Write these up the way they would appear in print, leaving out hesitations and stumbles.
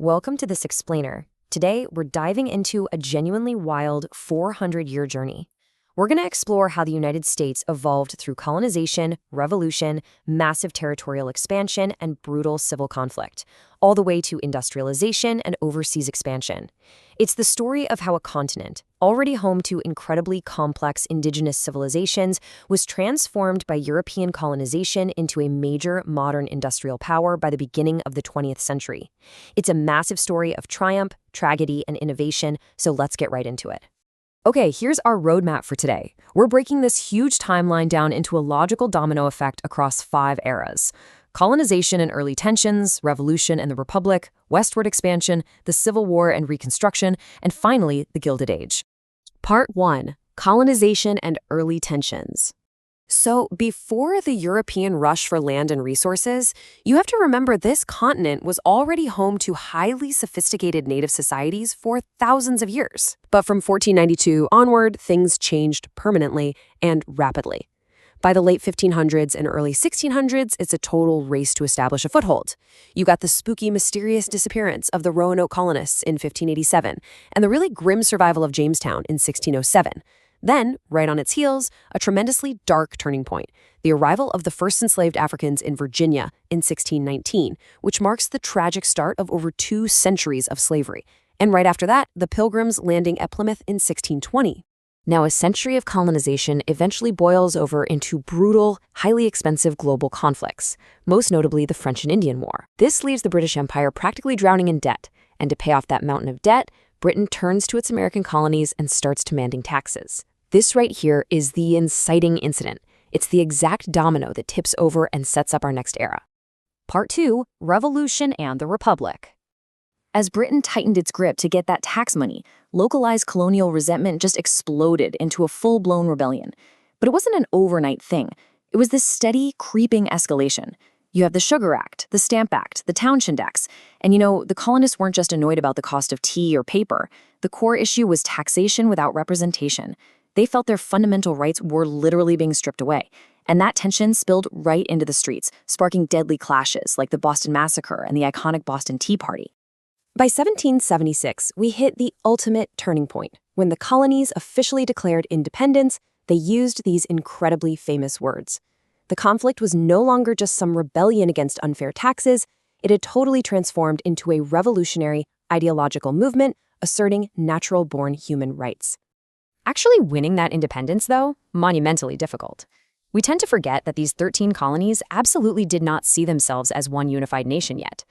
Welcome to this explainer. Today, we're diving into a genuinely wild 400-year journey. We're going to explore how the United States evolved through colonization, revolution, massive territorial expansion, and brutal civil conflict, all the way to industrialization and overseas expansion. It's the story of how a continent, already home to incredibly complex indigenous civilizations, was transformed by European colonization into a major modern industrial power by the beginning of the 20th century. It's a massive story of triumph, tragedy, and innovation, so let's get right into it. Okay, here's our roadmap for today. We're breaking this huge timeline down into a logical domino effect across 5 eras: colonization and early tensions, revolution and the Republic, westward expansion, the Civil War and Reconstruction, and finally, the Gilded Age. Part 1. Colonization and early tensions. So, before the European rush for land and resources, you have to remember this continent was already home to highly sophisticated native societies for thousands of years. But from 1492 onward, things changed permanently and rapidly. By the late 1500s and early 1600s, it's a total race to establish a foothold. You got the spooky, mysterious disappearance of the Roanoke colonists in 1587, and the really grim survival of Jamestown in 1607. Then, right on its heels, a tremendously dark turning point, the arrival of the first enslaved Africans in Virginia in 1619, which marks the tragic start of over 2 centuries of slavery. And right after that, the Pilgrims landing at Plymouth in 1620. Now, a century of colonization eventually boils over into brutal, highly expensive global conflicts, most notably the French and Indian War. This leaves the British Empire practically drowning in debt, and to pay off that mountain of debt, Britain turns to its American colonies and starts demanding taxes. This right here is the inciting incident. It's the exact domino that tips over and sets up our next era. Part 2, Revolution and the Republic. As Britain tightened its grip to get that tax money, localized colonial resentment just exploded into a full-blown rebellion. But it wasn't an overnight thing. It was this steady, creeping escalation. You have the Sugar Act, the Stamp Act, the Townshend Acts. And the colonists weren't just annoyed about the cost of tea or paper. The core issue was taxation without representation. They felt their fundamental rights were literally being stripped away. And that tension spilled right into the streets, sparking deadly clashes like the Boston Massacre and the iconic Boston Tea Party. By 1776, we hit the ultimate turning point. When the colonies officially declared independence, they used these incredibly famous words. The conflict was no longer just some rebellion against unfair taxes. It had totally transformed into a revolutionary, ideological movement asserting natural-born human rights. Actually winning that independence, though, monumentally difficult. We tend to forget that these 13 colonies absolutely did not see themselves as one unified nation yet.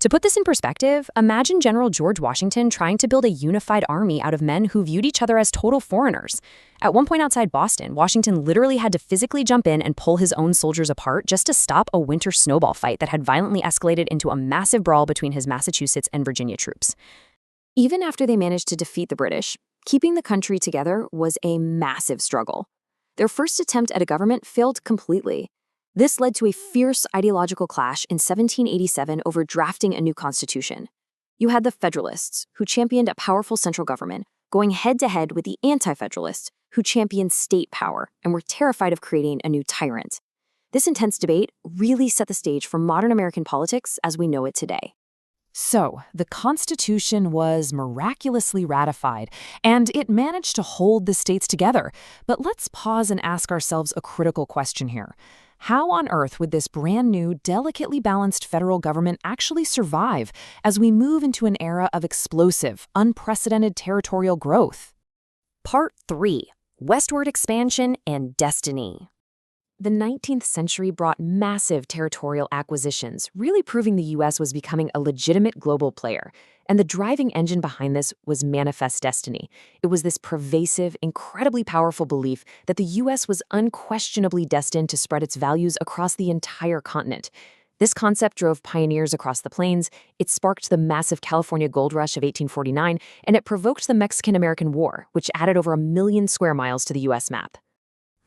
To put this in perspective, imagine General George Washington trying to build a unified army out of men who viewed each other as total foreigners. At one point outside Boston, Washington literally had to physically jump in and pull his own soldiers apart just to stop a winter snowball fight that had violently escalated into a massive brawl between his Massachusetts and Virginia troops. Even after they managed to defeat the British, keeping the country together was a massive struggle. Their first attempt at a government failed completely. This led to a fierce ideological clash in 1787 over drafting a new constitution. You had the Federalists, who championed a powerful central government, going head-to-head with the Anti-Federalists, who championed state power and were terrified of creating a new tyrant. This intense debate really set the stage for modern American politics as we know it today. So, the Constitution was miraculously ratified, and it managed to hold the states together. But let's pause and ask ourselves a critical question here. How on earth would this brand new, delicately balanced federal government actually survive as we move into an era of explosive, unprecedented territorial growth? Part 3. Westward Expansion and Destiny. The 19th century brought massive territorial acquisitions, really proving the U.S. was becoming a legitimate global player. And the driving engine behind this was manifest destiny. It was this pervasive, incredibly powerful belief that the U.S. was unquestionably destined to spread its values across the entire continent. This concept drove pioneers across the plains, it sparked the massive California gold rush of 1849, and it provoked the Mexican-American War, which added over 1 million square miles to the U.S. map.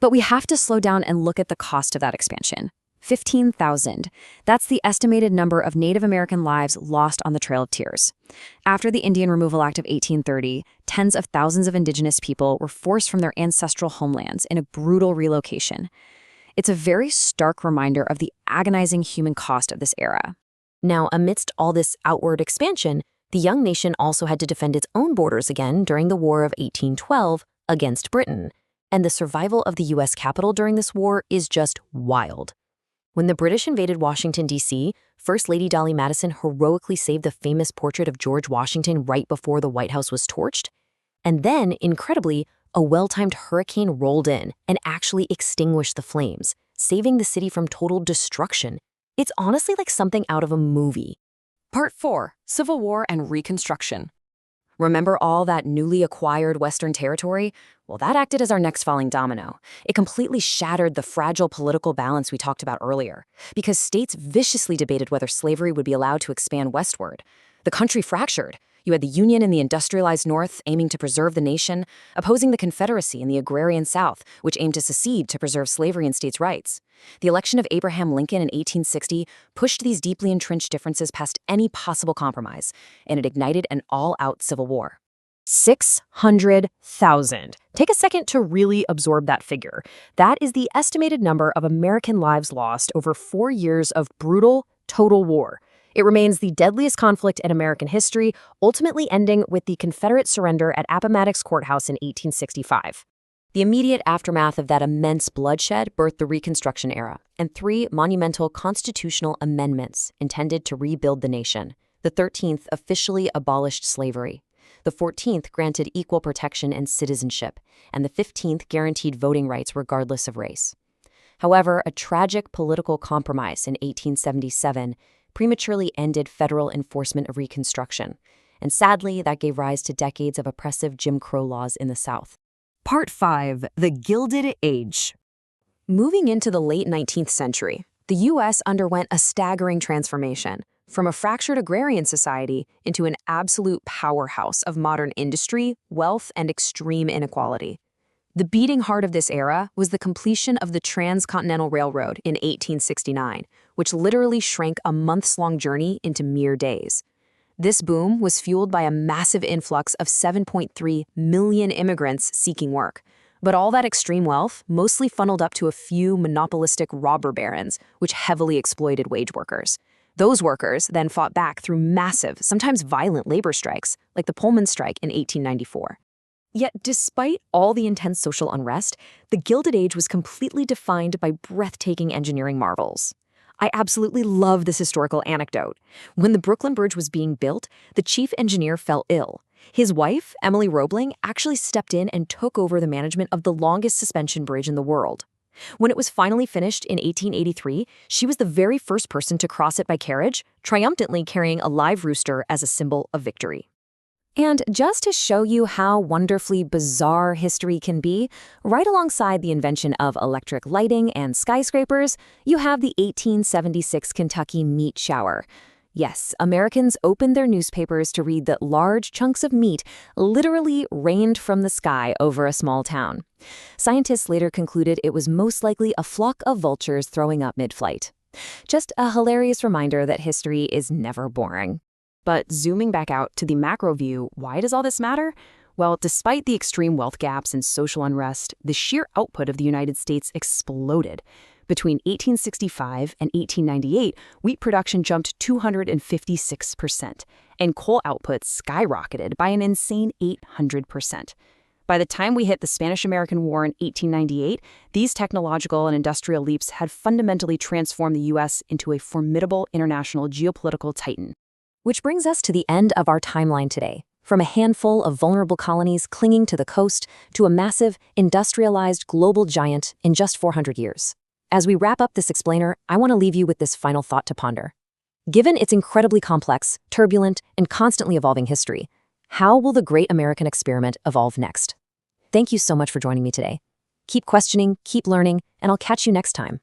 But we have to slow down and look at the cost of that expansion. 15,000. That's the estimated number of Native American lives lost on the Trail of Tears. After the Indian Removal Act of 1830, tens of thousands of indigenous people were forced from their ancestral homelands in a brutal relocation. It's a very stark reminder of the agonizing human cost of this era. Now, amidst all this outward expansion, the young nation also had to defend its own borders again during the War of 1812 against Britain, and the survival of the U.S. Capitol during this war is just wild. When the British invaded Washington, D.C., First Lady Dolly Madison heroically saved the famous portrait of George Washington right before the White House was torched. And then, incredibly, a well-timed hurricane rolled in and actually extinguished the flames, saving the city from total destruction. It's honestly like something out of a movie. Part 4. Civil War and Reconstruction. Remember all that newly acquired Western territory? Well, that acted as our next falling domino. It completely shattered the fragile political balance we talked about earlier, because states viciously debated whether slavery would be allowed to expand westward. The country fractured. You had the Union in the industrialized North aiming to preserve the nation, opposing the Confederacy in the agrarian South, which aimed to secede to preserve slavery and states' rights. The election of Abraham Lincoln in 1860 pushed these deeply entrenched differences past any possible compromise, and it ignited an all-out civil war. 600,000. Take a second to really absorb that figure. That is the estimated number of American lives lost over 4 years of brutal, total war. It remains the deadliest conflict in American history, ultimately ending with the Confederate surrender at Appomattox Courthouse in 1865. The immediate aftermath of that immense bloodshed birthed the Reconstruction era and 3 monumental constitutional amendments intended to rebuild the nation. The 13th officially abolished slavery. The 14th granted equal protection and citizenship, and the 15th guaranteed voting rights regardless of race. However, a tragic political compromise in 1877 prematurely ended federal enforcement of Reconstruction, and sadly, that gave rise to decades of oppressive Jim Crow laws in the South. Part 5. The Gilded Age. Moving into the late 19th century, the U.S. underwent a staggering transformation from a fractured agrarian society into an absolute powerhouse of modern industry, wealth, and extreme inequality. The beating heart of this era was the completion of the Transcontinental Railroad in 1869, which literally shrank a months-long journey into mere days. This boom was fueled by a massive influx of 7.3 million immigrants seeking work. But all that extreme wealth mostly funneled up to a few monopolistic robber barons, which heavily exploited wage workers. Those workers then fought back through massive, sometimes violent labor strikes, like the Pullman strike in 1894. Yet, despite all the intense social unrest, the Gilded Age was completely defined by breathtaking engineering marvels. I absolutely love this historical anecdote. When the Brooklyn Bridge was being built, the chief engineer fell ill. His wife, Emily Roebling, actually stepped in and took over the management of the longest suspension bridge in the world. When it was finally finished in 1883, she was the very first person to cross it by carriage, triumphantly carrying a live rooster as a symbol of victory. And just to show you how wonderfully bizarre history can be, right alongside the invention of electric lighting and skyscrapers, you have the 1876 Kentucky meat shower. Yes, Americans opened their newspapers to read that large chunks of meat literally rained from the sky over a small town. Scientists later concluded it was most likely a flock of vultures throwing up mid-flight. Just a hilarious reminder that history is never boring. But zooming back out to the macro view, why does all this matter? Well, despite the extreme wealth gaps and social unrest, the sheer output of the United States exploded. Between 1865 and 1898, wheat production jumped 256%, and coal output skyrocketed by an insane 800%. By the time we hit the Spanish-American War in 1898, these technological and industrial leaps had fundamentally transformed the U.S. into a formidable international geopolitical titan. Which brings us to the end of our timeline today. From a handful of vulnerable colonies clinging to the coast to a massive, industrialized global giant in just 400 years. As we wrap up this explainer, I want to leave you with this final thought to ponder. Given its incredibly complex, turbulent, and constantly evolving history, how will the great American experiment evolve next? Thank you so much for joining me today. Keep questioning, keep learning, and I'll catch you next time.